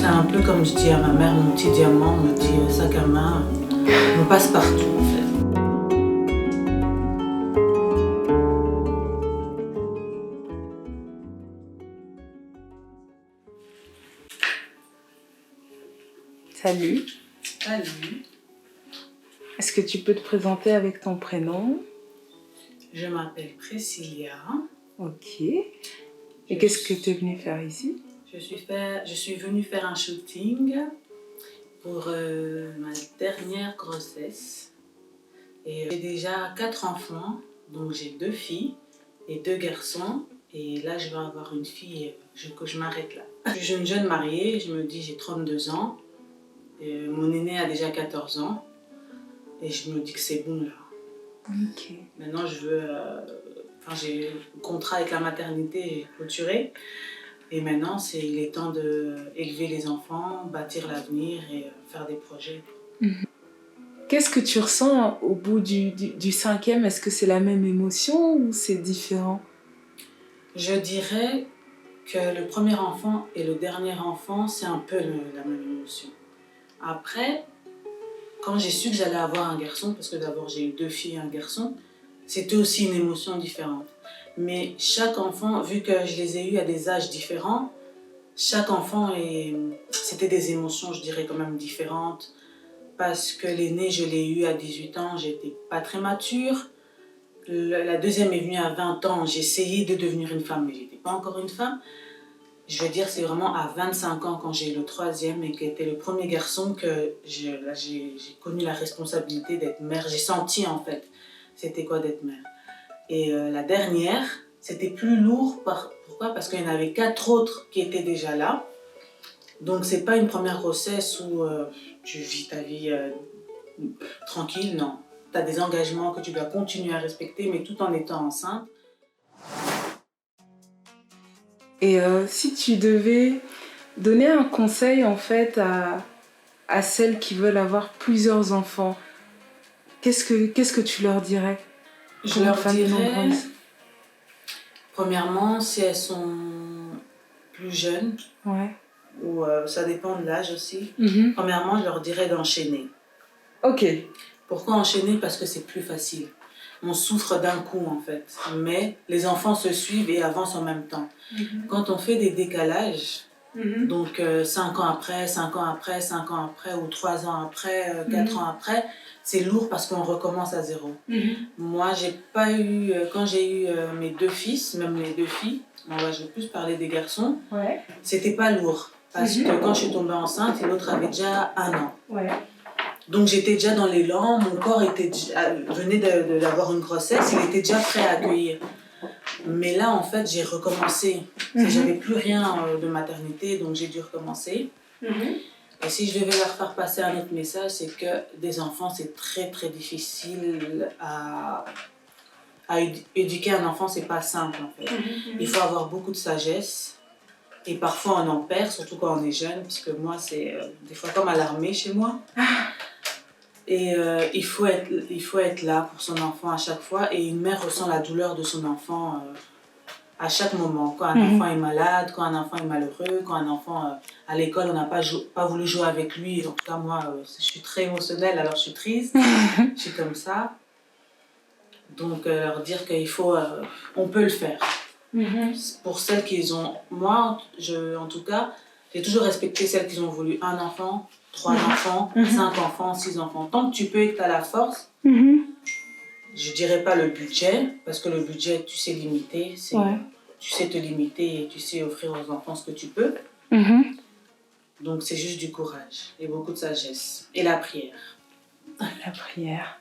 c'est un peu comme je dis à ma mère, mon petit diamant, mon petit sac à main, on passe partout en fait. Salut. Salut, Est-ce que tu peux te présenter avec ton prénom? je m'appelle Priscilla. Ok. Et qu'est-ce que tu es venue faire ici? Je suis venue faire un shooting pour ma dernière grossesse. Et j'ai déjà 4 enfants, donc j'ai 2 filles et 2 garçons. Et là, je vais avoir une fille, que je m'arrête là. Je suis une jeune mariée, je me dis j'ai 32 ans. Et mon aîné a déjà 14 ans. Et je me dis que c'est bon là. Ok. Maintenant, j'ai le contrat avec la maternité clôturé. Et maintenant, il est temps d'élever les enfants, bâtir l'avenir et faire des projets. Qu'est-ce que tu ressens au bout du 5e? Est-ce que c'est la même émotion ou c'est différent? Je dirais que le premier enfant et le dernier enfant, c'est un peu la même émotion. Après, quand j'ai su que j'allais avoir un garçon, parce que d'abord j'ai eu 2 filles et un garçon, c'était aussi une émotion différente. Mais chaque enfant, vu que je les ai eus à des âges différents, chaque enfant, c'était des émotions, je dirais, quand même différentes. Parce que l'aîné, je l'ai eu à 18 ans, j'étais pas très mature. La deuxième est venue à 20 ans, j'ai essayé de devenir une femme, mais j'étais pas encore une femme. Je veux dire, c'est vraiment à 25 ans, quand j'ai eu le troisième et qui était le premier garçon, que j'ai connu la responsabilité d'être mère. J'ai senti, en fait, c'était quoi d'être mère. Et la dernière, c'était plus lourd. Pourquoi? Parce qu'il y en avait 4 autres qui étaient déjà là. Donc, c'est pas une première grossesse où tu vis ta vie tranquille, non. Tu as des engagements que tu dois continuer à respecter, mais tout en étant enceinte. Et si tu devais donner un conseil en fait à celles qui veulent avoir plusieurs enfants, qu'est-ce que tu leur dirais? Je leur dirais, premièrement, si elles sont plus jeunes, ouais. ou ça dépend de l'âge aussi, Mm-hmm. Premièrement, je leur dirais d'enchaîner. Ok. Pourquoi enchaîner? Parce que c'est plus facile. On souffre d'un coup en fait, mais les enfants se suivent et avancent en même temps. Mm-hmm. Quand on fait des décalages, mm-hmm. Donc 5 ans après, 5 ans après, 5 ans après, ou 3 ans après, 4 mm-hmm. ans après, c'est lourd parce qu'on recommence à zéro. Mm-hmm. Moi, j'ai pas eu, quand j'ai eu mes 2 fils, même mes 2 filles, je vais plus parler des garçons, ouais. C'était pas lourd. Parce que quand je suis tombée enceinte, l'autre avait déjà 1 an. Ouais. Donc j'étais déjà dans l'élan, mon corps venait d'avoir une grossesse, il était déjà prêt à accueillir. Mais là, en fait, j'ai recommencé. Mm-hmm. J'avais plus rien de maternité, donc j'ai dû recommencer. Mm-hmm. Et si je devais leur faire passer un autre message, c'est que des enfants, c'est très très difficile à éduquer un enfant, c'est pas simple en fait. Mm-hmm. Il faut avoir beaucoup de sagesse. Et parfois on en perd, surtout quand on est jeune, parce que moi c'est des fois comme à l'armée chez moi. Et il faut être là pour son enfant à chaque fois. Et une mère ressent la douleur de son enfant à chaque moment. Quand un enfant est malade, quand un enfant est malheureux, quand un enfant à l'école on n'a pas voulu jouer avec lui. En tout cas moi je suis très émotionnelle, alors je suis triste, je suis comme ça. Donc leur dire qu'il faut, on peut le faire. Mm-hmm. Pour celles qui ont, moi en tout cas, j'ai toujours respecté celles qui ont voulu 1 enfant, 3 enfants, 5 enfants, 6 enfants. Tant que tu peux et que tu as la force, je dirais pas le budget, parce que le budget, tu sais limiter, tu sais te limiter et tu sais offrir aux enfants ce que tu peux. Donc c'est juste du courage et beaucoup de sagesse. Et la prière. La prière.